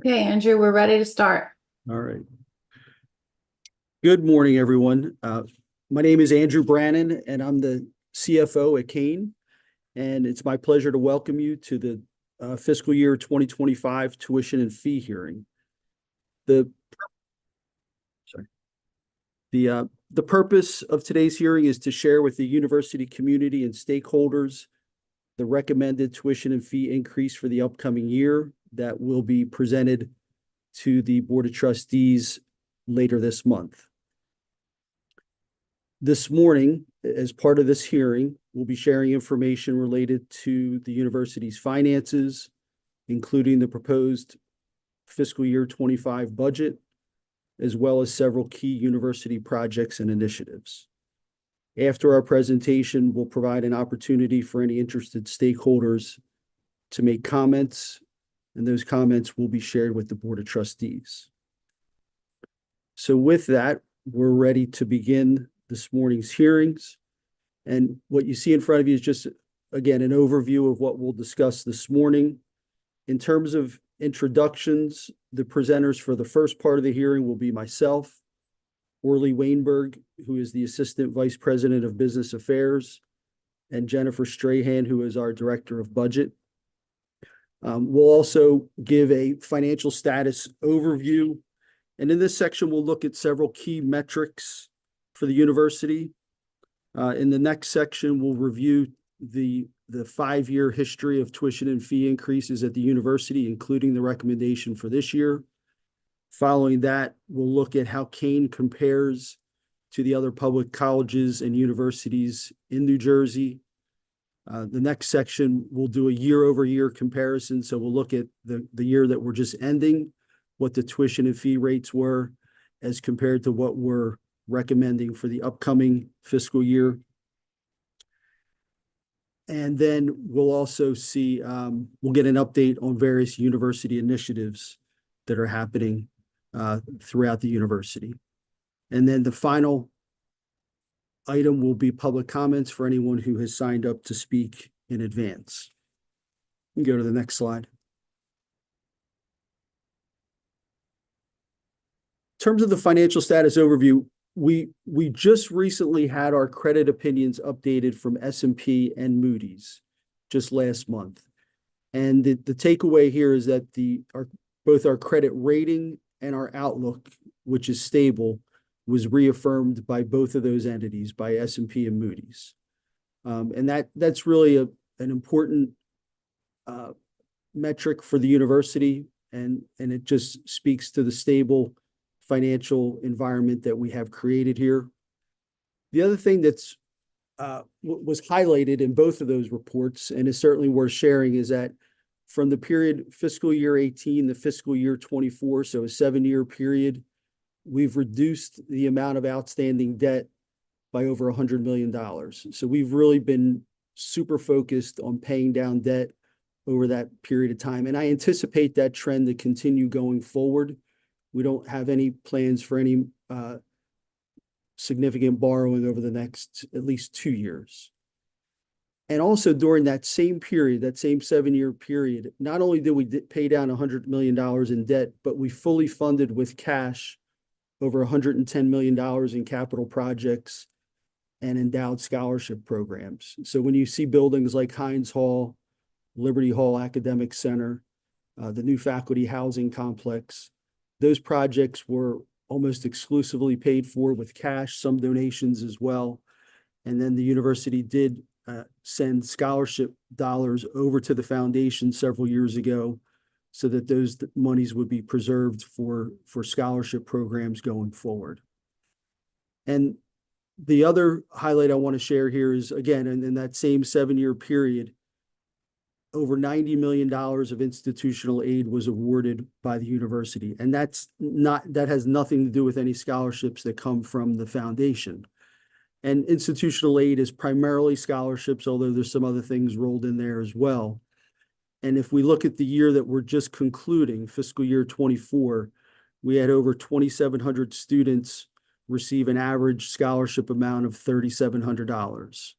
Okay, Andrew, we're ready to start. All right. Good morning, everyone. My name is Andrew Brannon, and I'm the CFO at Kean. And it's my pleasure to welcome you to the fiscal year 2025 tuition and fee hearing. The purpose of today's hearing is to share with the university community and stakeholders the recommended tuition and fee increase for the upcoming year that will be presented to the Board of Trustees later this month. This morning, as part of this hearing, we'll be sharing information related to the university's finances, including the proposed fiscal year 25 budget, as well as several key university projects and initiatives. After our presentation, we'll provide an opportunity for any interested stakeholders to make comments, and those comments will be shared with the Board of Trustees. So with that, we're ready to begin this morning's hearings. And what you see in front of you is just, again, an overview of what we'll discuss this morning. In terms of introductions, the presenters for the first part of the hearing will be myself, Orly Wainberg, who is the Assistant Vice President of Business Affairs, and Jennifer Strahan, who is our Director of Budget. We'll also give a financial status overview. And in this section, we'll look at several key metrics for the university. In the next section, we'll review the 5-year history of tuition and fee increases at the university, including the recommendation for this year. Following that, we'll look at how Kean compares to the other public colleges and universities in New Jersey. The next section, we'll do a year-over-year comparison. So we'll look at the year that we're just ending, what the tuition and fee rates were as compared to what we're recommending for the upcoming fiscal year. And then we'll also see, we'll get an update on various university initiatives that are happening throughout the university. And then the final item will be public comments for anyone who has signed up to speak in advance. You can go to the next slide. In terms of the financial status overview, we just recently had our credit opinions updated from S&P and Moody's just last month. And the takeaway here is that both our credit rating and our outlook, which is stable, was reaffirmed by both of those entities, by S&P and Moody's. And that's really an important metric for the university, and it just speaks to the stable financial environment that we have created here. The other thing that's was highlighted in both of those reports, and is certainly worth sharing, is that from the period fiscal year 18 to fiscal year 24, so a 7-year period, we've reduced the amount of outstanding debt by over $100 million. So we've really been super focused on paying down debt over that period of time. And I anticipate that trend to continue going forward. We don't have any plans for any significant borrowing over the next at least 2 years. And also during that same period, that same 7-year period, not only did we pay down $100 million in debt, but we fully funded with cash over $110 million in capital projects and endowed scholarship programs. So when you see buildings like Hines Hall, Liberty Hall Academic Center, the new faculty housing complex, those projects were almost exclusively paid for with cash, some donations as well. And then the university did send scholarship dollars over to the foundation several years ago so that those monies would be preserved for scholarship programs going forward. And the other highlight I want to share here is, again, in that same 7-year period, over $90 million of institutional aid was awarded by the university. And that has nothing to do with any scholarships that come from the foundation. And institutional aid is primarily scholarships, although there's some other things rolled in there as well. And if we look at the year that we're just concluding, fiscal year 24, we had over 2,700 students receive an average scholarship amount of $3,700.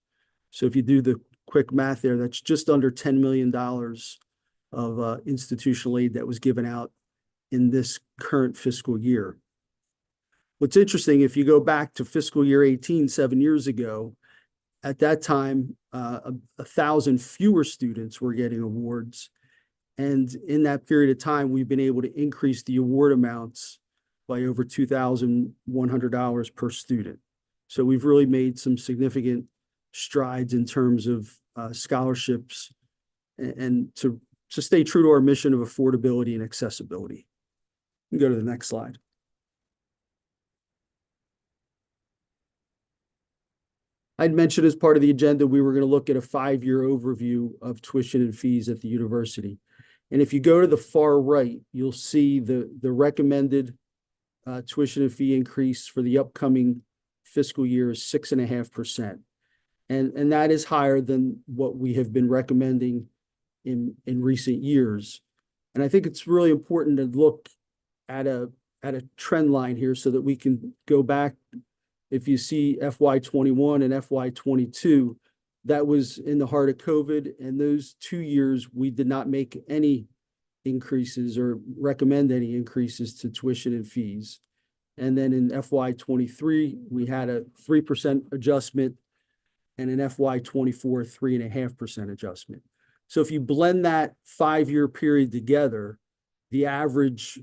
So if you do the quick math there, that's just under $10 million of institutional aid that was given out in this current fiscal year. What's interesting, if you go back to fiscal year 18, 7 years ago, at that time, 1,000 fewer students were getting awards. And in that period of time, we've been able to increase the award amounts by over $2,100 per student. So we've really made some significant strides in terms of scholarships and to stay true to our mission of affordability and accessibility. You can go to the next slide. I'd mentioned as part of the agenda, we were going to look at a 5-year overview of tuition and fees at the university. And if you go to the far right, you'll see the recommended tuition and fee increase for the upcoming fiscal year is 6.5%. And that is higher than what we have been recommending in recent years. And I think it's really important to look at a trend line here so that we can go back. If you see FY21 and FY22, that was in the heart of COVID. And those 2 years, we did not make any increases or recommend any increases to tuition and fees. And then in FY23, we had a 3% adjustment, and in FY24, 3.5% adjustment. So if you blend that 5-year period together, the average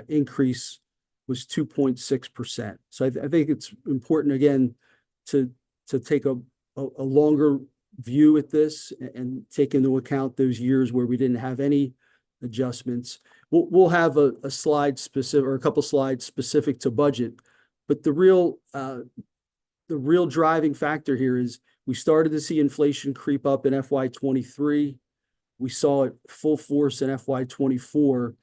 increase was 2.6%. So I think it's important, again, to take a longer view at this and take into account those years where we didn't have any adjustments. We'll have a slide specific, or a couple slides specific to budget, but the real driving factor here is we started to see inflation creep up in FY23. We saw it full force in FY24,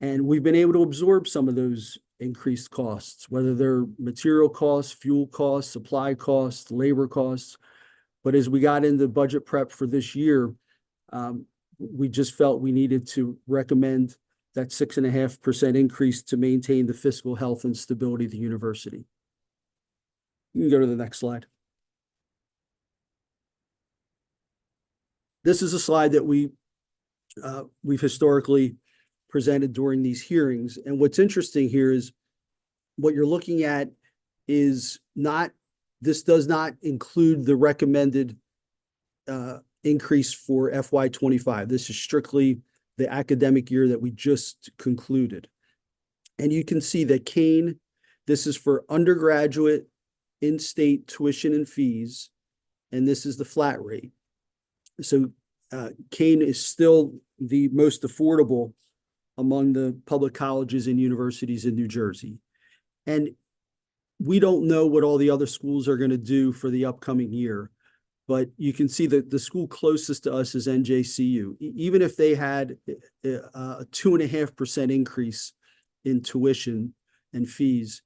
and we've been able to absorb some of those increased costs, whether they're material costs, fuel costs, supply costs, labor costs. But as we got into budget prep for this year, we just felt we needed to recommend that 6.5% increase to maintain the fiscal health and stability of the university. You can go to the next slide. This is a slide that we've historically presented during these hearings. And what's interesting here is what you're looking at is not, this does not include the recommended increase for FY25. This is strictly the academic year that we just concluded. And you can see that Kean, this is for undergraduate in-state tuition and fees, and this is the flat rate. So Kean is still the most affordable among the public colleges and universities in New Jersey. And we don't know what all the other schools are going to do for the upcoming year, but you can see that the school closest to us is NJCU. Even if they had a 2.5% increase in tuition and fees,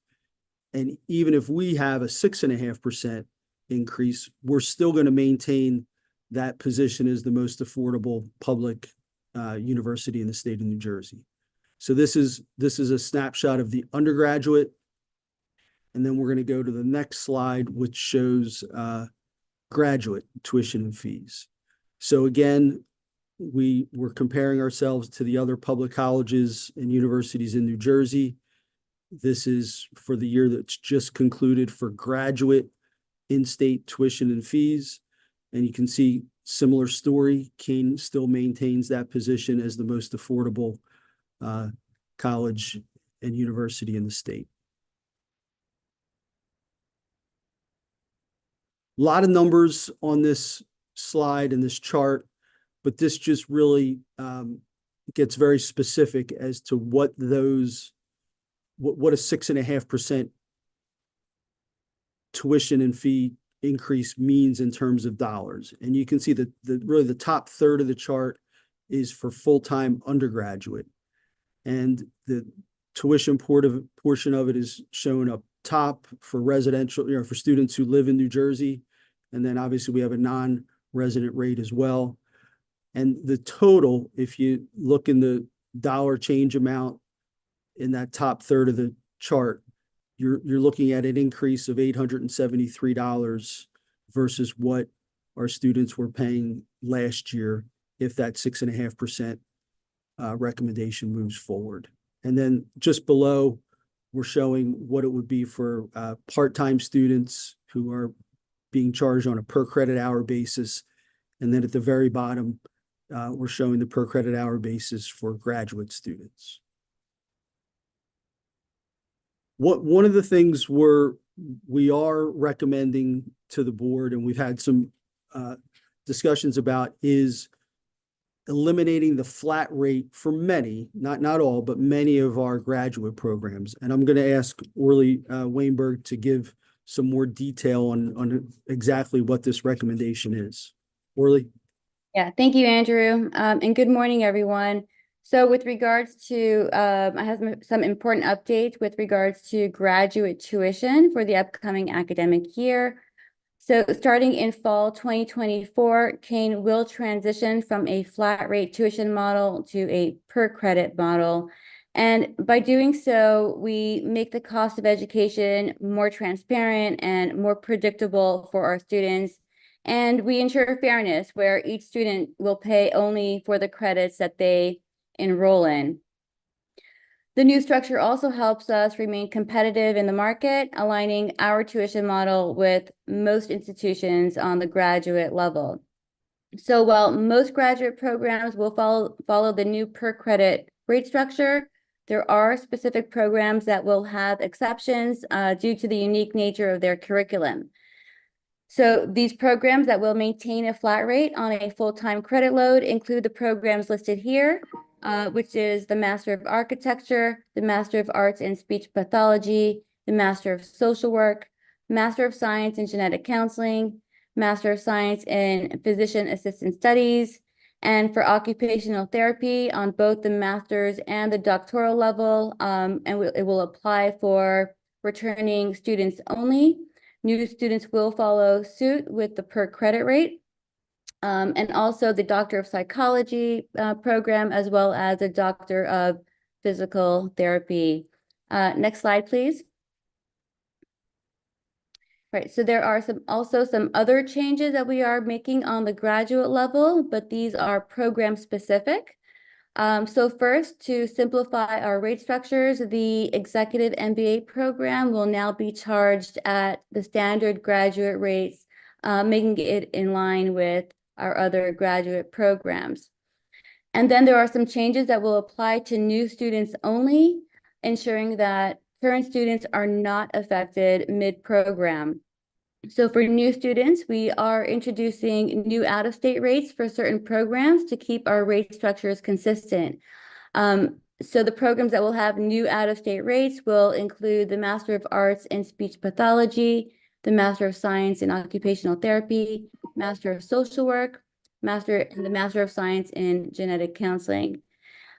and even if we have a 6.5% increase, we're still going to maintain that position as the most affordable public university in the state of New Jersey. So this is a snapshot of the undergraduate. And then we're going to go to the next slide, which shows graduate tuition and fees. So again, we're comparing ourselves to the other public colleges and universities in New Jersey. This is for the year that's just concluded for graduate in-state tuition and fees. And you can see similar story. Kean still maintains that position as the most affordable college and university in the state. A lot of numbers on this slide and this chart, but this just really gets very specific as to what a 6.5% tuition and fee increase means in terms of dollars. And you can see that really the top third of the chart is for full-time undergraduate. And the tuition portion of it is shown up top for residential, for students who live in New Jersey. And then obviously we have a non-resident rate as well. And the total, if you look in the dollar change amount in that top third of the chart, you're looking at an increase of $873 versus what our students were paying last year if that 6.5% recommendation moves forward. And then just below, we're showing what it would be for part-time students who are being charged on a per credit hour basis. And then at the very bottom, we're showing the per credit hour basis for graduate students. One of the things we are recommending to the board, and we've had some discussions about, is eliminating the flat rate for many, not all, but many of our graduate programs. And I'm going to ask Orly Weinberg to give some more detail on exactly what this recommendation is. Orly? Yeah, thank you, Andrew. And good morning, everyone. So with regards to, I have some important updates with regards to graduate tuition for the upcoming academic year. So starting in fall 2024, Kean will transition from a flat rate tuition model to a per credit model. And by doing so, we make the cost of education more transparent and more predictable for our students. And we ensure fairness where each student will pay only for the credits that they enroll in. The new structure also helps us remain competitive in the market, aligning our tuition model with most institutions on the graduate level. So while most graduate programs will follow the new per credit rate structure, there are specific programs that will have exceptions due to the unique nature of their curriculum. So these programs that will maintain a flat rate on a full-time credit load include the programs listed here, which is the Master of Architecture, the Master of Arts in Speech Pathology, the Master of Social Work, Master of Science in Genetic Counseling, Master of Science in Physician Assistant Studies, and for occupational therapy on both the master's and the doctoral level, and it will apply for returning students only. New students will follow suit with the per credit rate. And also the Doctor of Psychology program, as well as the Doctor of Physical Therapy. Next slide, please. Right, so there are also some other changes that we are making on the graduate level, but these are program specific. So first, to simplify our rate structures, the Executive MBA program will now be charged at the standard graduate rates, making it in line with our other graduate programs. And then there are some changes that will apply to new students only, ensuring that current students are not affected mid-program. So for new students, we are introducing new out-of-state rates for certain programs to keep our rate structures consistent. So the programs that will have new out-of-state rates will include the Master of Arts in Speech Pathology, the Master of Science in Occupational Therapy, Master of Social Work, the Master of Science in Genetic Counseling.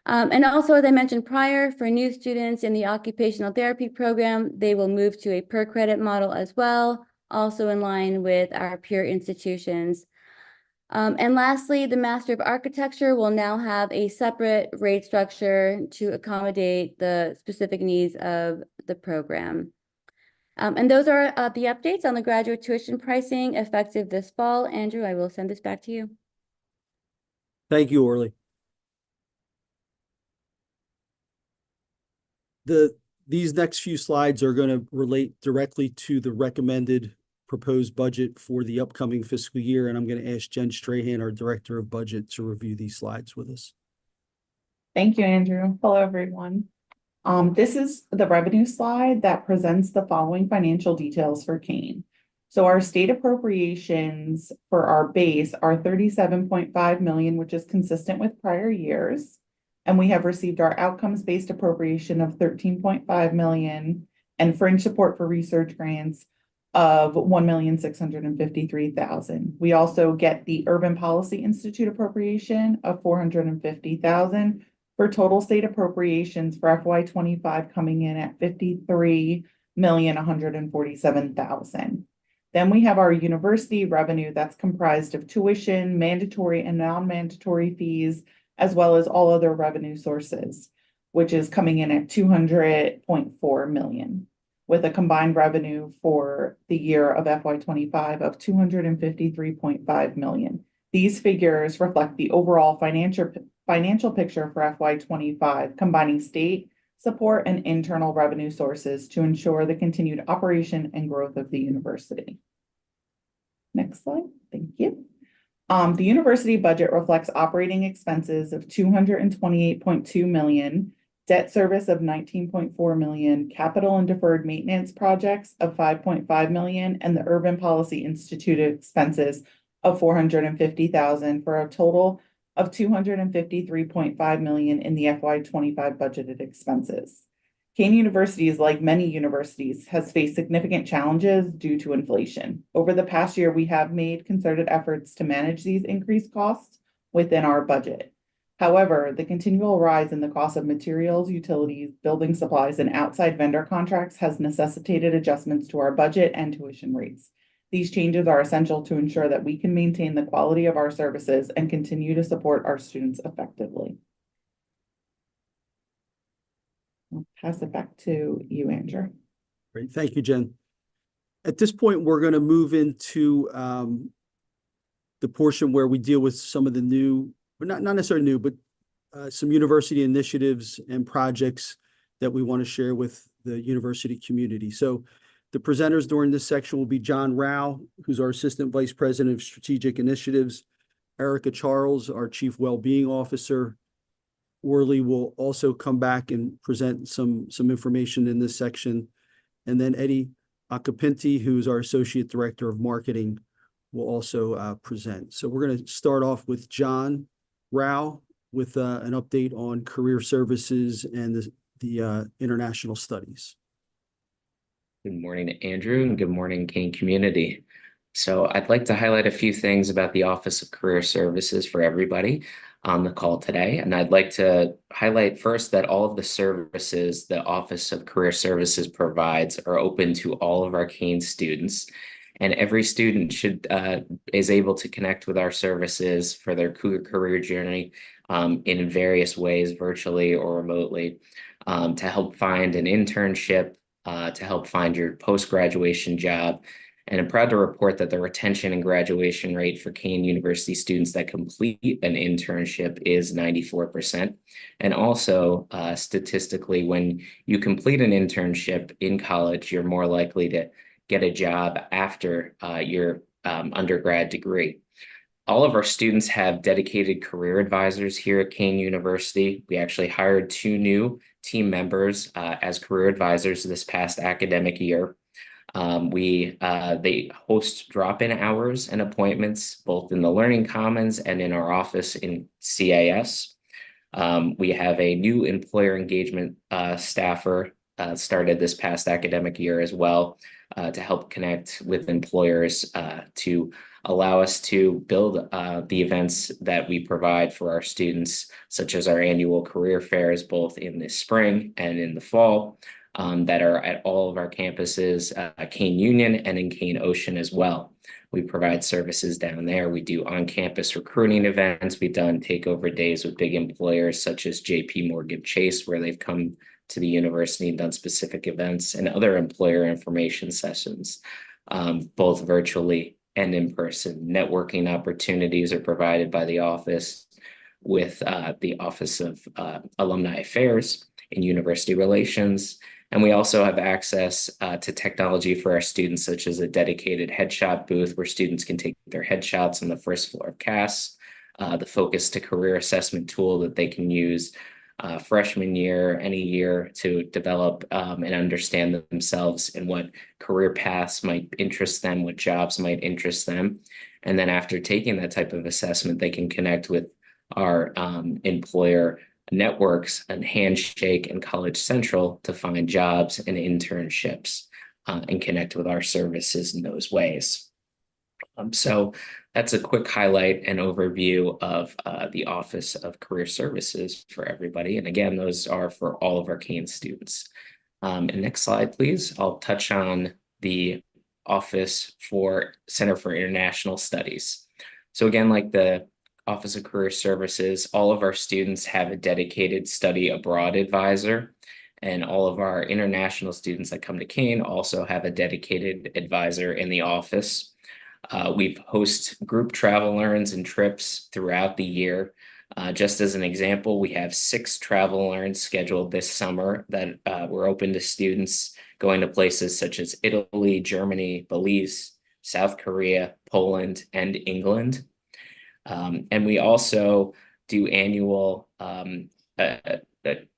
And also, as I mentioned prior, for new students in the occupational therapy program, they will move to a per credit model as well, also in line with our peer institutions. And lastly, the Master of Architecture will now have a separate rate structure to accommodate the specific needs of the program. And those are the updates on the graduate tuition pricing effective this fall. Andrew, I will send this back to you. Thank you, Orly. These next few slides are going to relate directly to the recommended proposed budget for the upcoming fiscal year, and I'm going to ask Jen Strahan, our Director of Budget, to review these slides with us. Thank you, Andrew. Hello, everyone. This is the revenue slide that presents the following financial details for Kean. So our state appropriations for our base are $37.5 million, which is consistent with prior years. And we have received our outcomes-based appropriation of $13.5 million and fringe support for research grants of $1,653,000. We also get the Urban Policy Institute appropriation of $450,000 for total state appropriations for FY25 coming in at $53,147,000. Then we have our university revenue that's comprised of tuition, mandatory and non-mandatory fees, as well as all other revenue sources, which is coming in at $200.4 million, with a combined revenue for the year of FY25 of $253.5 million. These figures reflect the overall financial picture for FY25, combining state, support, and internal revenue sources to ensure the continued operation and growth of the university. Next slide. Thank you. The university budget reflects operating expenses of $228.2 million, debt service of $19.4 million, capital and deferred maintenance projects of $5.5 million, and the Urban Policy Institute expenses of $450,000 for a total of $253.5 million in the FY25 budgeted expenses. Kean University, is like many universities, has faced significant challenges due to inflation. Over the past year, we have made concerted efforts to manage these increased costs within our budget. However, the continual rise in the cost of materials, utilities, building supplies, and outside vendor contracts has necessitated adjustments to our budget and tuition rates. These changes are essential to ensure that we can maintain the quality of our services and continue to support our students effectively. I'll pass it back to you, Andrew. Great. Thank you, Jen. At this point, we're going to move into the portion where we deal with some of the new, but not necessarily new, but some university initiatives and projects that we want to share with the university community. So the presenters during this section will be John Rao, who's our Assistant Vice President of Strategic Initiatives, Erica Charles, our Chief Wellbeing Officer. Worley will also come back and present some information in this section. And then Eddie Acapinti, who's our Associate Director of Marketing, will also present. So we're going to start off with John Rao with an update on career services and the international studies. Good morning, Andrew, and good morning, Kean community. So I'd like to highlight a few things about the Office of Career Services for everybody on the call today. And I'd like to highlight first that all of the services the Office of Career Services provides are open to all of our Kean students. And every student is able to connect with our services for their career journey in various ways, virtually or remotely, to help find an internship, to help find your post-graduation job. And I'm proud to report that the retention and graduation rate for Kean University students that complete an internship is 94%. And also, statistically, when you complete an internship in college, you're more likely to get a job after your undergrad degree. All of our students have dedicated career advisors here at Kean University. We actually hired 2 new team members as career advisors this past academic year. They host drop-in hours and appointments, both in the Learning Commons and in our office in CAS. We have a new employer engagement staffer started this past academic year as well, to help connect with employers to allow us to build the events that we provide for our students, such as our annual career fairs, both in the spring and in the fall, that are at all of our campuses, Kean Union and in Kean Ocean as well. We provide services down there. We do on-campus recruiting events. We've done takeover days with big employers such as JP Morgan Chase, where they've come to the university and done specific events, and other employer information sessions, both virtually and in person. Networking opportunities are provided by the office with the Office of Alumni Affairs and University Relations. And we also have access to technology for our students, such as a dedicated headshot booth where students can take their headshots on the first floor of CAS, the Focus to Career assessment tool that they can use freshman year, any year, to develop and understand themselves and what career paths might interest them, what jobs might interest them. And then after taking that type of assessment, they can connect with our employer networks and Handshake and College Central to find jobs and internships and connect with our services in those ways. So that's a quick highlight and overview of the Office of Career Services for everybody. And again, those are for all of our Kean students. And next slide, please. I'll touch on the Office for Center for International Studies. So again, like the Office of Career Services, all of our students have a dedicated study abroad advisor, and all of our international students that come to Kean also have a dedicated advisor in the office. We host group travel learns and trips throughout the year Just as an example, we have 6 travel learns scheduled this summer that were open to students going to places such as Italy, Germany, Belize, South Korea, Poland, and England. And we also do annual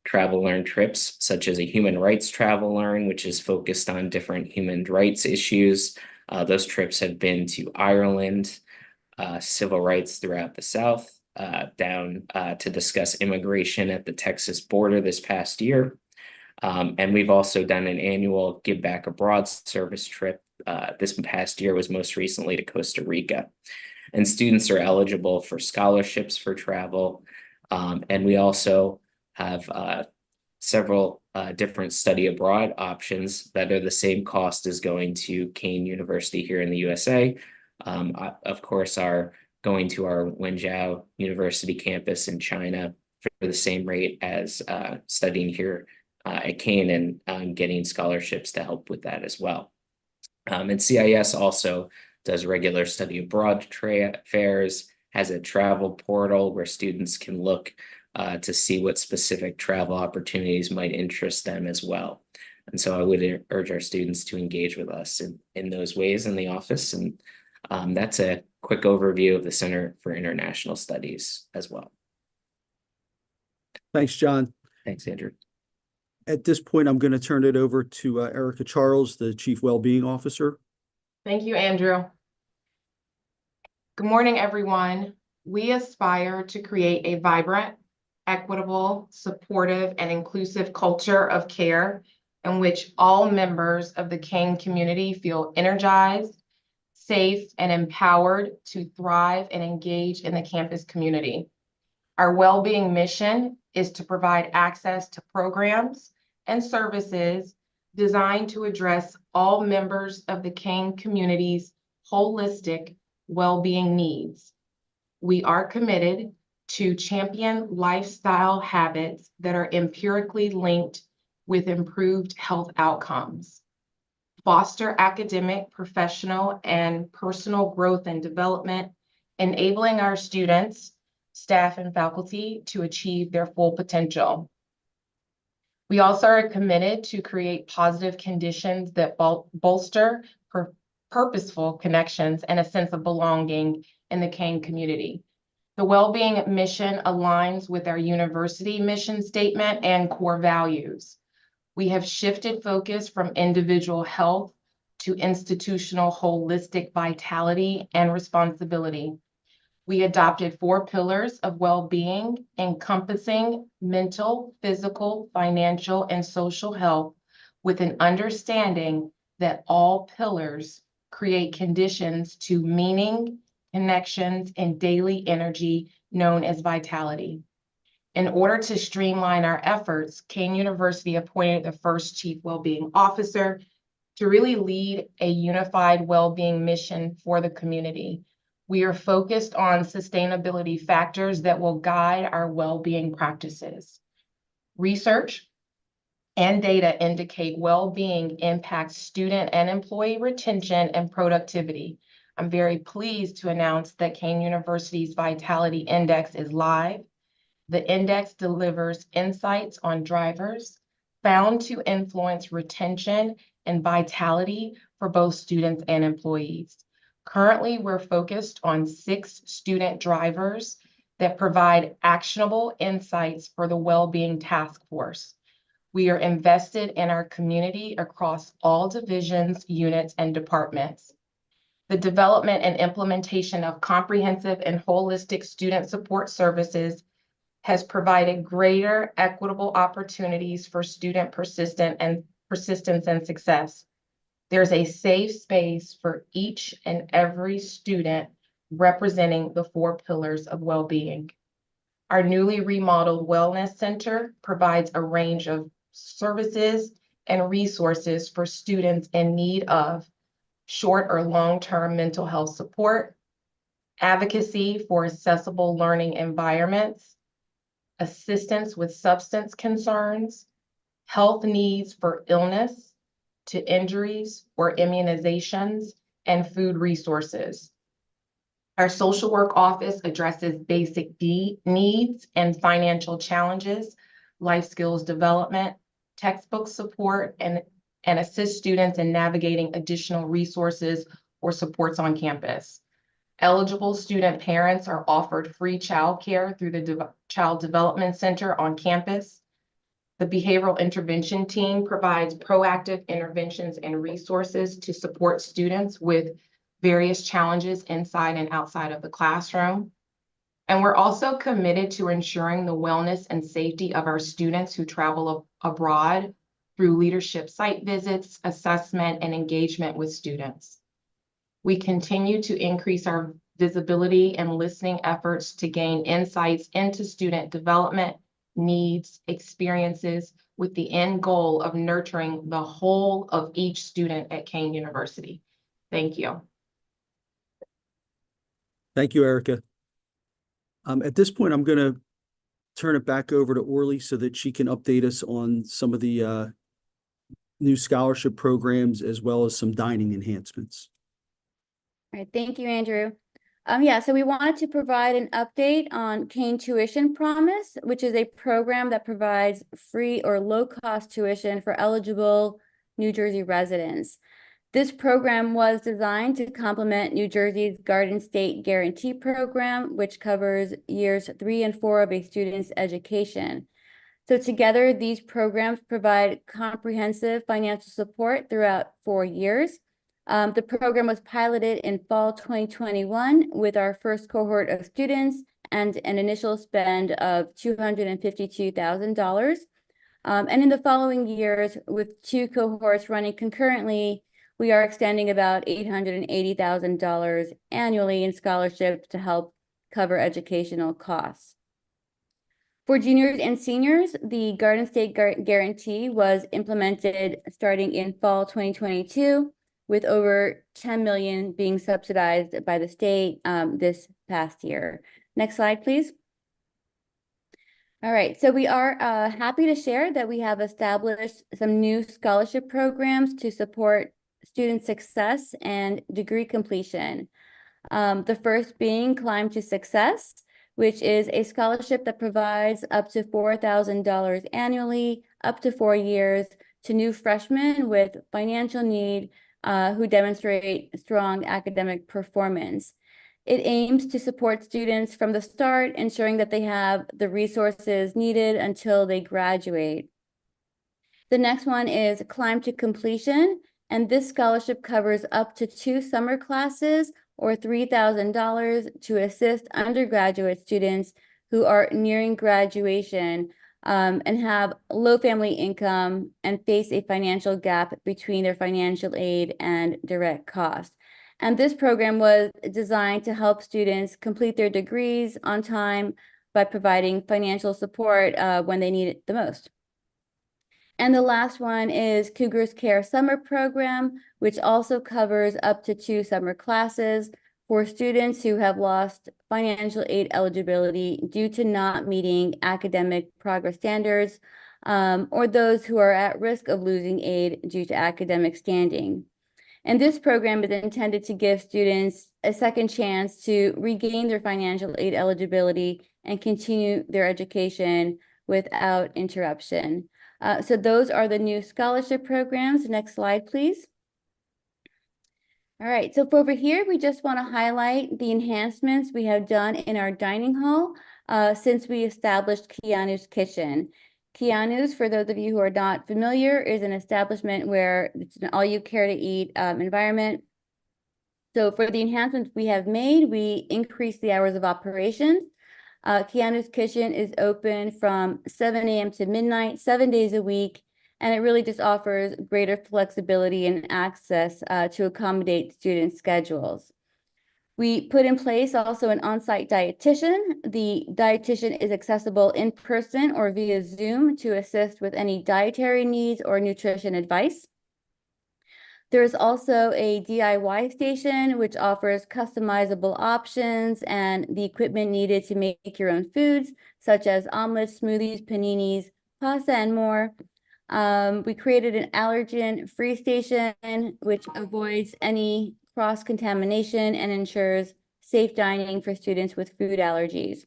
travel learn trips, such as a human rights travel learn, which is focused on different human rights issues. Those trips have been to Ireland, civil rights throughout the South, down to discuss immigration at the Texas border this past year. And we've also done an annual Give Back Abroad service trip. This past year was most recently to Costa Rica. And students are eligible for scholarships for travel. And we also have several different study abroad options that are the same cost as going to Kean University here in the USA. Of course, are going to our Wenzhou University campus in China for the same rate as studying here at Kean, and getting scholarships to help with that as well. And CIS also does regular study abroad fairs, has a travel portal where students can look to see what specific travel opportunities might interest them as well. And so I would urge our students to engage with us in those ways in the office. And that's a quick overview of the Center for International Studies as well. Thanks, John. Thanks, Andrew. At this point, I'm going to turn it over to Erica Charles, the Chief Wellbeing Officer. Thank you, Andrew. Good morning, everyone. We aspire to create a vibrant, equitable, supportive, and inclusive culture of care in which all members of the Kean community feel energized, safe, and empowered to thrive and engage in the campus community. Our well-being mission is to provide access to programs and services designed to address all members of the Kean community's holistic well-being needs. We are committed to champion lifestyle habits that are empirically linked with improved health outcomes, foster academic, professional, and personal growth and development, enabling our students, staff, and faculty to achieve their full potential. We also are committed to create positive conditions that bolster purposeful connections and a sense of belonging in the Kean community. The well-being mission aligns with our university mission statement and core values. We have shifted focus from individual health to institutional holistic vitality and responsibility. We adopted 4 pillars of well-being encompassing mental, physical, financial, and social health, with an understanding that all pillars create conditions to meaning, connections, and daily energy known as vitality. In order to streamline our efforts, Kean University appointed the first Chief Wellbeing Officer to really lead a unified well-being mission for the community. We are focused on sustainability factors that will guide our well-being practices. Research and data indicate well-being impacts student and employee retention and productivity. I'm very pleased to announce that Kean University's Vitality Index is live. The index delivers insights on drivers found to influence retention and vitality for both students and employees. Currently, we're focused on 6 student drivers that provide actionable insights for the Wellbeing Task Force. We are invested in our community across all divisions, units, and departments. The development and implementation of comprehensive and holistic student support services has provided greater equitable opportunities for student persistence and success. There's a safe space for each and every student representing the 4 pillars of well-being. Our newly remodeled Wellness Center provides a range of services and resources for students in need of short or long-term mental health support, advocacy for accessible learning environments, assistance with substance concerns, health needs for illness to injuries or immunizations, and food resources. Our social work office addresses basic needs and financial challenges, life skills development, textbook support, and assist students in navigating additional resources or supports on campus. Eligible student parents are offered free childcare through the Child Development Center on campus. The behavioral intervention team provides proactive interventions and resources to support students with various challenges inside and outside of the classroom. And we're also committed to ensuring the wellness and safety of our students who travel abroad through leadership site visits, assessment, and engagement with students. We continue to increase our visibility and listening efforts to gain insights into student development, needs, experiences, with the end goal of nurturing the whole of each student at Kean University. Thank you. Thank you, Erica. At this point, I'm going to turn it back over to Orly so that she can update us on some of the new scholarship programs as well as some dining enhancements. All right, thank you, Andrew. So we wanted to provide an update on Kean Tuition Promise, which is a program that provides free or low-cost tuition for eligible New Jersey residents. This program was designed to complement New Jersey's Garden State Guarantee Program, which covers years 3 and 4 of a student's education. So together, these programs provide comprehensive financial support throughout 4 years. The program was piloted in fall 2021 with our first cohort of students and an initial spend of $252,000. And in the following years, with 2 cohorts running concurrently, we are extending about $880,000 annually in scholarships to help cover educational costs. For juniors and seniors, the Garden State Guarantee was implemented starting in fall 2022, with over $10 million being subsidized by the state this past year. Next slide, please. All right, so we are happy to share that we have established some new scholarship programs to support student success and degree completion. The first being Climb to Success, which is a scholarship that provides up to $4,000 annually, up to 4 years, to new freshmen with financial need who demonstrate strong academic performance. It aims to support students from the start, ensuring that they have the resources needed until they graduate. The next one is Climb to Completion, and this scholarship covers up to 2 summer classes or $3,000 to assist undergraduate students who are nearing graduation and have low family income and face a financial gap between their financial aid and direct costs. And this program was designed to help students complete their degrees on time by providing financial support when they need it the most. And the last one is Cougars Care Summer Program, which also covers up to 2 summer classes for students who have lost financial aid eligibility due to not meeting academic progress standards, or those who are at risk of losing aid due to academic standing. And this program is intended to give students a second chance to regain their financial aid eligibility and continue their education without interruption. So those are the new scholarship programs. Next slide, please. All right, so for over here, we just want to highlight the enhancements we have done in our dining hall since we established Keanu's Kitchen. Keanu's, for those of you who are not familiar, is an establishment where it's an all-you-care-to-eat environment. So for the enhancements we have made, we increased the hours of operations. Keanu's Kitchen is open from 7 a.m. to midnight, 7 days a week, and it really just offers greater flexibility and access to accommodate student schedules. We put in place also an on-site dietitian. The dietitian is accessible in person or via Zoom to assist with any dietary needs or nutrition advice. There is also a DIY station, which offers customizable options and the equipment needed to make your own foods, such as omelets, smoothies, paninis, pasta, and more. We created an allergen-free station, which avoids any cross-contamination and ensures safe dining for students with food allergies.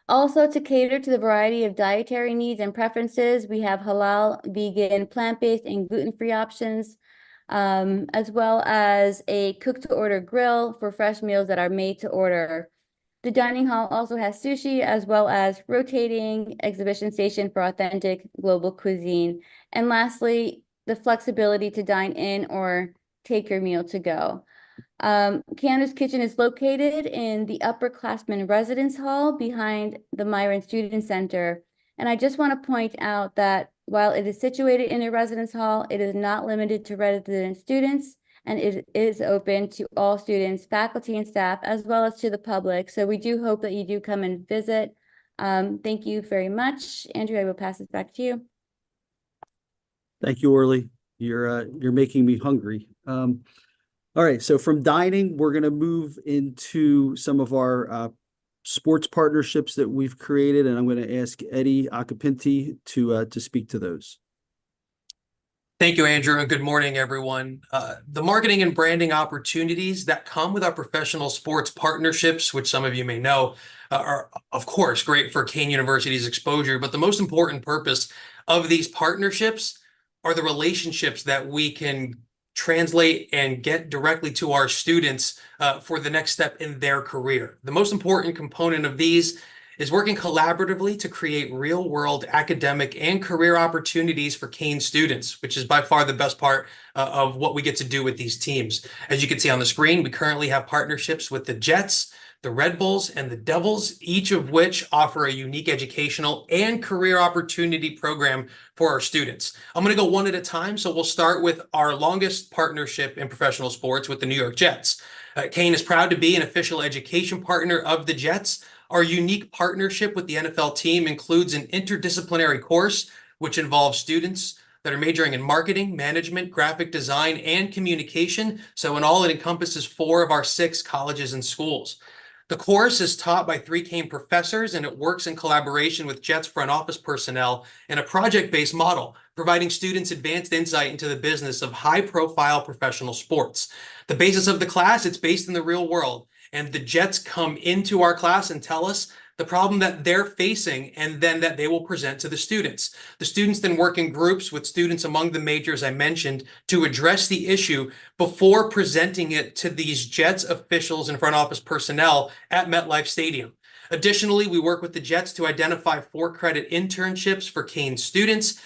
Also, to cater to the variety of dietary needs and preferences, we have halal, vegan, plant-based, and gluten-free options, as well as a cook-to-order grill for fresh meals that are made to order. The dining hall also has sushi, as well as rotating exhibition station for authentic global cuisine. And lastly, the flexibility to dine in or take your meal to go. Keanu's Kitchen is located in the upperclassmen residence hall behind the Myron Student Center. And I just want to point out that while it is situated in a residence hall, it is not limited to resident students, and it is open to all students, faculty, and staff, as well as to the public. So we do hope that you do come and visit. Thank you very much. Andrew, I will pass this back to you. Thank you, Orly. You're making me hungry. All right, so from dining, we're going to move into some of our sports partnerships that we've created, and I'm going to ask Eddie Acapinti to speak to those. Thank you, Andrew, and good morning, everyone. The marketing and branding opportunities that come with our professional sports partnerships, which some of you may know, are, of course, great for Kean University's exposure, but the most important purpose of these partnerships are the relationships that we can translate and get directly to our students for the next step in their career. The most important component of these is working collaboratively to create real-world academic and career opportunities for Kean students, which is by far the best part of what we get to do with these teams. As you can see on the screen, we currently have partnerships with the Jets, the Red Bulls, and the Devils, each of which offer a unique educational and career opportunity program for our students. I'm going to go one at a time, so we'll start with our longest partnership in professional sports with the New York Jets. Kean is proud to be an official education partner of the Jets. Our unique partnership with the NFL team includes an interdisciplinary course, which involves students that are majoring in marketing, management, graphic design, and communication. So in all, it encompasses 4 of our 6 colleges and schools. The course is taught by 3 Kean professors, and it works in collaboration with Jets front office personnel in a project-based model, providing students advanced insight into the business of high-profile professional sports. The basis of the class, it's based in the real world, and the Jets come into our class and tell us the problem that they're facing, and then that they will present to the students. The students then work in groups with students among the majors I mentioned to address the issue before presenting it to these Jets officials and front office personnel at MetLife Stadium. Additionally, we work with the Jets to identify 4-credit internships for Kean students.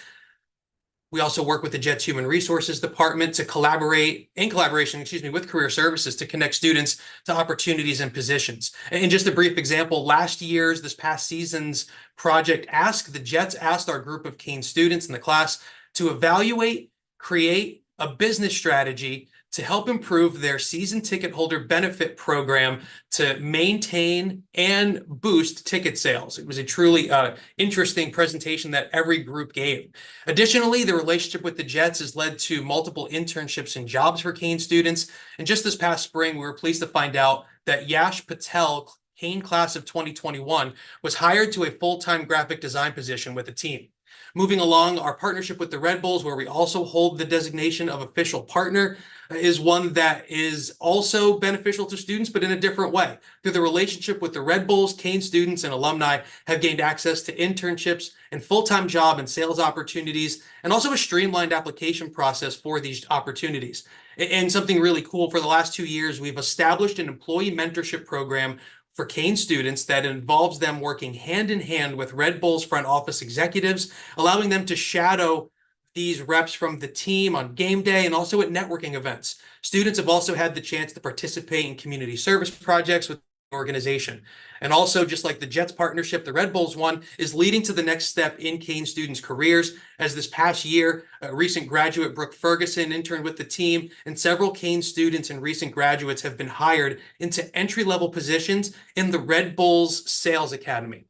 We also work with the Jets Human Resources Department to collaborate, in collaboration, with Career Services to connect students to opportunities and positions. And just a brief example, this past season's project the Jets asked our group of Kean students in the class to evaluate, create a business strategy to help improve their season ticket holder benefit program to maintain and boost ticket sales. It was a truly interesting presentation that every group gave. Additionally, the relationship with the Jets has led to multiple internships and jobs for Kean students. And just this past spring, we were pleased to find out that Yash Patel, Kean class of 2021, was hired to a full-time graphic design position with the team. Moving along, our partnership with the Red Bulls, where we also hold the designation of official partner, is one that is also beneficial to students, but in a different way. Through the relationship with the Red Bulls, Kean students and alumni have gained access to internships and full-time job and sales opportunities, and also a streamlined application process for these opportunities. And something really cool, for the last 2 years, we've established an employee mentorship program for Kean students that involves them working hand in hand with Red Bull's front office executives, allowing them to shadow these reps from the team on game day and also at networking events. Students have also had the chance to participate in community service projects with the organization. And also, just like the Jets partnership, the Red Bulls one is leading to the next step in Kean students' careers. As this past year, a recent graduate, Brooke Ferguson, interned with the team, and several Kean students and recent graduates have been hired into entry-level positions in the Red Bulls Sales Academy.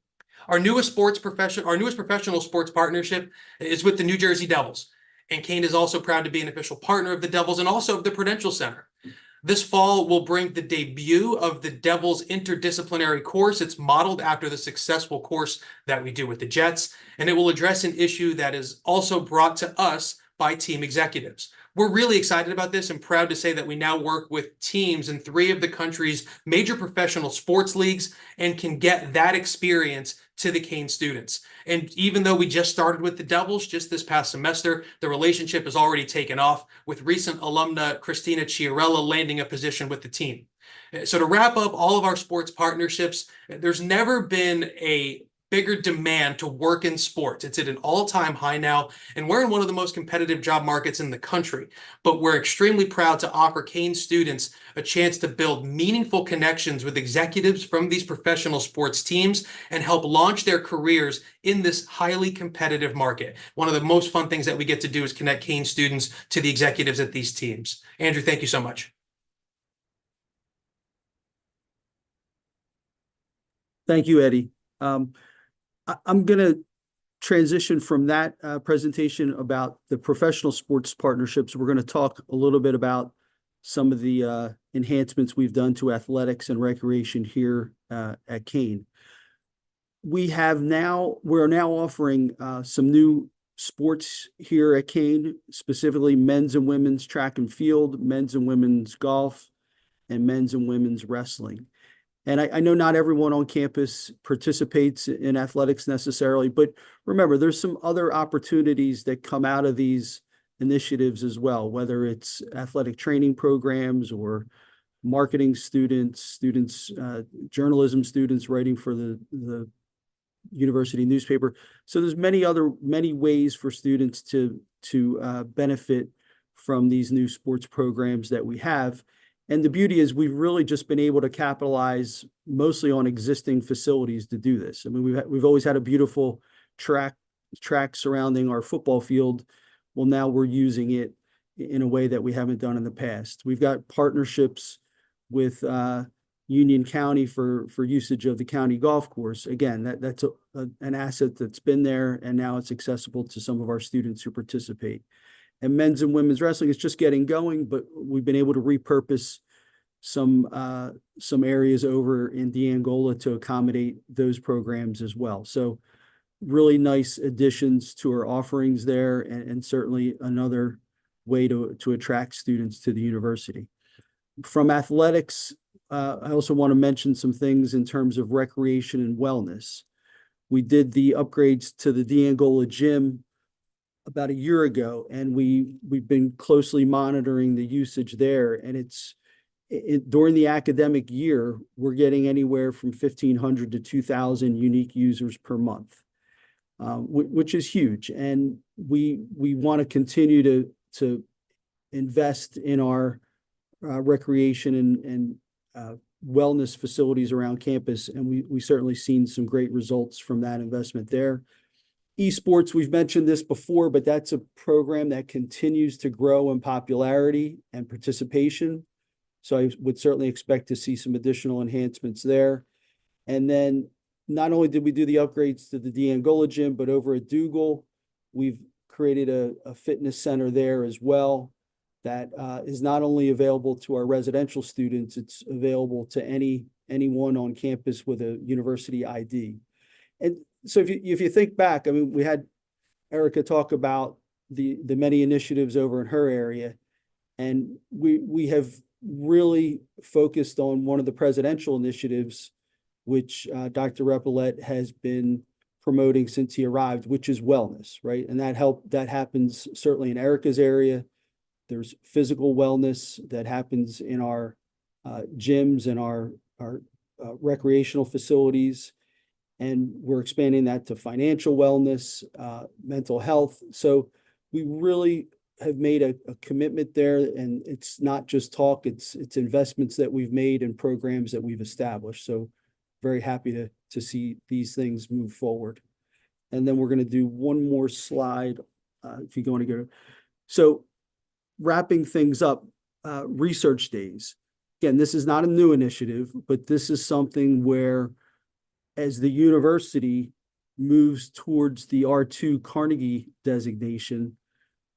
Our newest professional sports partnership is with the New Jersey Devils. And Kean is also proud to be an official partner of the Devils and also of the Prudential Center. This fall will bring the debut of the Devils interdisciplinary course. It's modeled after the successful course that we do with the Jets, and it will address an issue that is also brought to us by team executives. We're really excited about this and proud to say that we now work with teams in 3 of the country's major professional sports leagues and can get that experience to the Kean students. And even though we just started with the Devils just this past semester, the relationship has already taken off, with recent alumna Christina Chiarella landing a position with the team. So to wrap up all of our sports partnerships, there's never been a bigger demand to work in sports. It's at an all-time high now, and we're in one of the most competitive job markets in the country. But we're extremely proud to offer Kean students a chance to build meaningful connections with executives from these professional sports teams and help launch their careers in this highly competitive market. One of the most fun things that we get to do is connect Kean students to the executives at these teams. Andrew, thank you so much. Thank you, Eddie. I'm going to transition from that presentation about the professional sports partnerships. We're going to talk a little bit about some of the enhancements we've done to athletics and recreation here at Kean. We're now offering some new sports here at Kean, specifically men's and women's track and field, men's and women's golf, and men's and women's wrestling. And I know not everyone on campus participates in athletics necessarily, but remember, there's some other opportunities that come out of these initiatives as well, whether it's athletic training programs or marketing students, journalism students writing for the university newspaper. So there's many ways for students to benefit from these new sports programs that we have. And the beauty is we've really just been able to capitalize mostly on existing facilities to do this. I mean, we've always had a beautiful track surrounding our football field. Well, now we're using it in a way that we haven't done in the past. We've got partnerships with Union County for usage of the county golf course. Again, that's an asset that's been there, and now it's accessible to some of our students who participate. And men's and women's wrestling is just getting going, but we've been able to repurpose some areas over in D'Angola to accommodate those programs as well. So really nice additions to our offerings there, and certainly another way to attract students to the university. From athletics, I also want to mention some things in terms of recreation and wellness. We did the upgrades to the D'Angola gym about a year ago, and we've been closely monitoring the usage there. And during the academic year, we're getting anywhere from 1,500 to 2,000 unique users per month, which is huge. And we want to continue to invest in our recreation and wellness facilities around campus, and we certainly seen some great results from that investment there. Esports, we've mentioned this before, but that's a program that continues to grow in popularity and participation. So I would certainly expect to see some additional enhancements there. And then not only did we do the upgrades to the D'Angola gym, but over at Dougal, we've created a fitness center there as well that is not only available to our residential students, it's available to anyone on campus with a university ID. And so if you think back, I mean, we had Erica talk about the many initiatives over in her area, and we have really focused on one of the presidential initiatives, which Dr. Repollet has been promoting since he arrived, which is wellness, right? And that happens certainly in Erica's area. There's physical wellness that happens in our gyms and our recreational facilities. And we're expanding that to financial wellness, mental health. So we really have made a commitment there, and it's not just talk, it's investments that we've made and programs that we've established. So very happy to see these things move forward. And then we're going to do one more slide if you want to go. So wrapping things up, research days. Again, this is not a new initiative, but this is something where as the university moves towards the R2 Carnegie designation,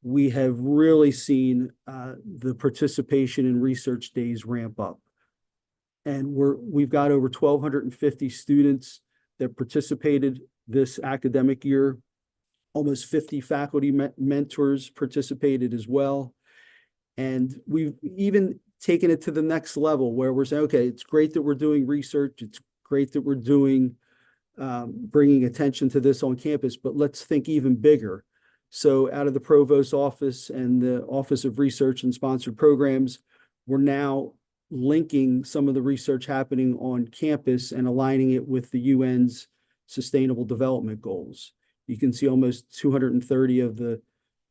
we have really seen the participation in research days ramp up. And we've got over 1,250 students that participated this academic year. Almost 50 faculty mentors participated as well. And we've even taken it to the next level where we're saying, okay, it's great that we're doing research. It's great that we're doing, bringing attention to this on campus, but let's think even bigger. So out of the Provost's office and the Office of Research and Sponsored Programs, we're now linking some of the research happening on campus and aligning it with the UN's Sustainable Development Goals. You can see almost 230 of the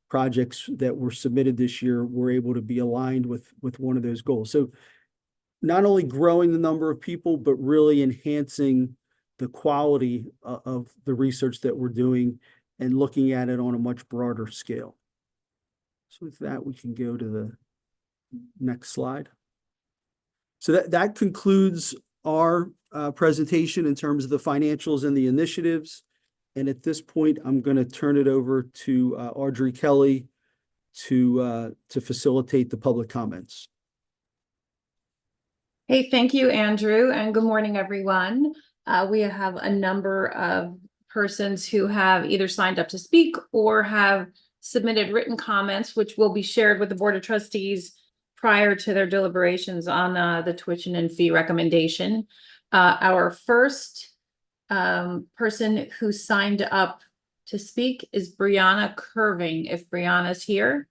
projects that were submitted this year were able to be aligned with one of those goals. So not only growing the number of people, but really enhancing the quality of the research that we're doing and looking at it on a much broader scale. So with that, we can go to the next slide. So that concludes our presentation in terms of the financials and the initiatives. And at this point, I'm going to turn it over to Audrey Kelly to facilitate the public comments. Hey, thank you, Andrew, and good morning, everyone. We have a number of persons who have either signed up to speak or have submitted written comments, which will be shared with the Board of Trustees prior to their deliberations on the tuition and fee recommendation. Our first person who signed up to speak is Brianna Curving. If Brianna's here,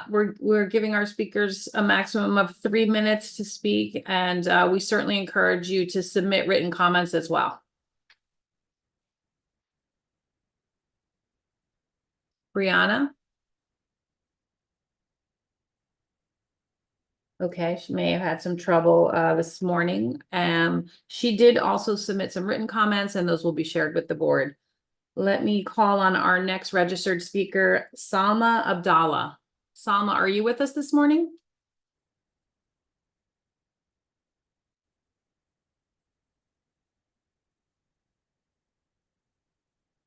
we're giving our speakers a maximum of 3 minutes to speak, and we certainly encourage you to submit written comments as well. Brianna? Okay, she may have had some trouble this morning. She did also submit some written comments, and those will be shared with the board. Let me call on our next registered speaker, Salma Abdallah. Salma, are you with us this morning?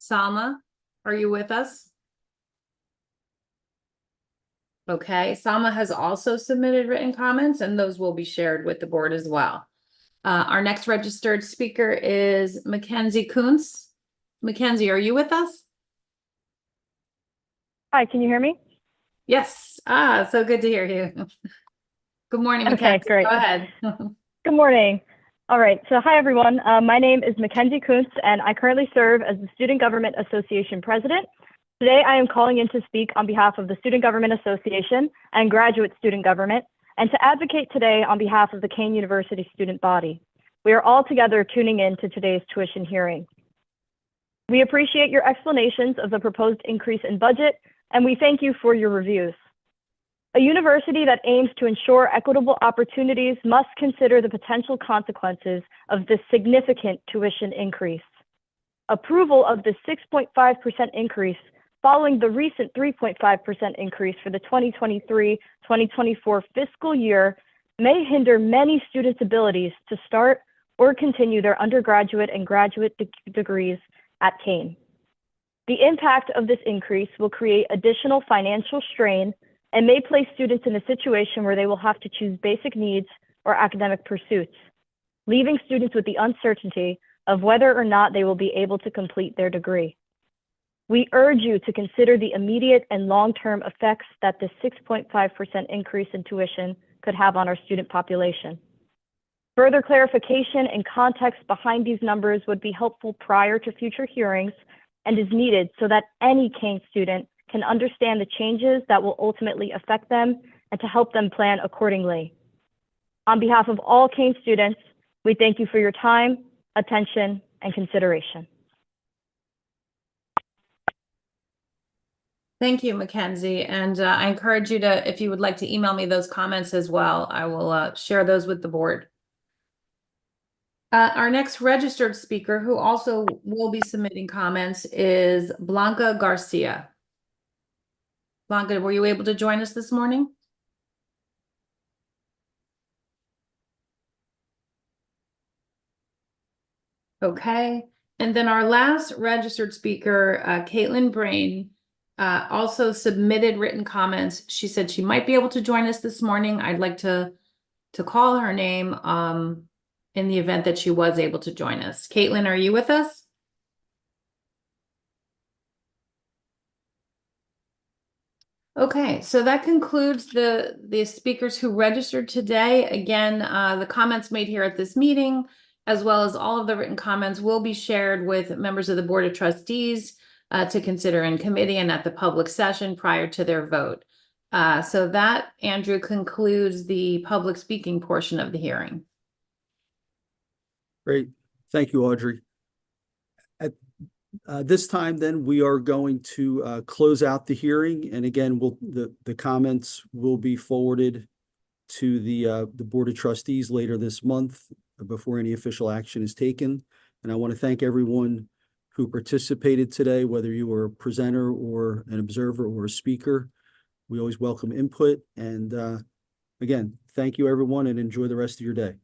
Salma, are you with us? Okay, Salma has also submitted written comments, and those will be shared with the board as well. Our next registered speaker is Mackenzie Kuntz. Mackenzie, are you with us? Hi, can you hear me? Yes. So good to hear you. Good morning, Okay, Mackenzie. great. Go ahead. Good morning. All right, so hi everyone. My name is Mackenzie Kuntz, and I currently serve as the Student Government Association President. Today, I am calling in to speak on behalf of the Student Government Association and Graduate Student Government, and to advocate today on behalf of the Kean University student body. We are all together tuning in to today's tuition hearing. We appreciate your explanations of the proposed increase in budget, and we thank you for your reviews. A university that aims to ensure equitable opportunities must consider the potential consequences of this significant tuition increase. Approval of the 6.5% increase following the recent 3.5% increase for the 2023-2024 fiscal year may hinder many students' abilities to start or continue their undergraduate and graduate degrees at Kean. The impact of this increase will create additional financial strain and may place students in a situation where they will have to choose basic needs or academic pursuits, leaving students with the uncertainty of whether or not they will be able to complete their degree. We urge you to consider the immediate and long-term effects that this 6.5% increase in tuition could have on our student population. Further clarification and context behind these numbers would be helpful prior to future hearings and is needed so that any Kean student can understand the changes that will ultimately affect them and to help them plan accordingly. On behalf of all Kean students, we thank you for your time, attention, and consideration. Thank you, Mackenzie. And I encourage you to, if you would like to email me those comments as well, I will share those with the board. Our next registered speaker, who also will be submitting comments, is Blanca Garcia. Blanca, were you able to join us this morning? Okay. And then our last registered speaker, Caitlin Brain, also submitted written comments. She said she might be able to join us this morning. I'd like to call her name in the event that she was able to join us. Caitlin, are you with us? Okay, so that concludes the speakers who registered today. Again, the comments made here at this meeting, as well as all of the written comments, will be shared with members of the Board of Trustees to consider in committee and at the public session prior to their vote. So that, Andrew, concludes the public speaking portion of the hearing. Great. Thank you, Audrey. At this time, then, we are going to close out the hearing. And again, the comments will be forwarded to the Board of Trustees later this month before any official action is taken. And I want to thank everyone who participated today, whether you were a presenter or an observer or a speaker. We always welcome input. And again, thank you, everyone, and enjoy the rest of your day.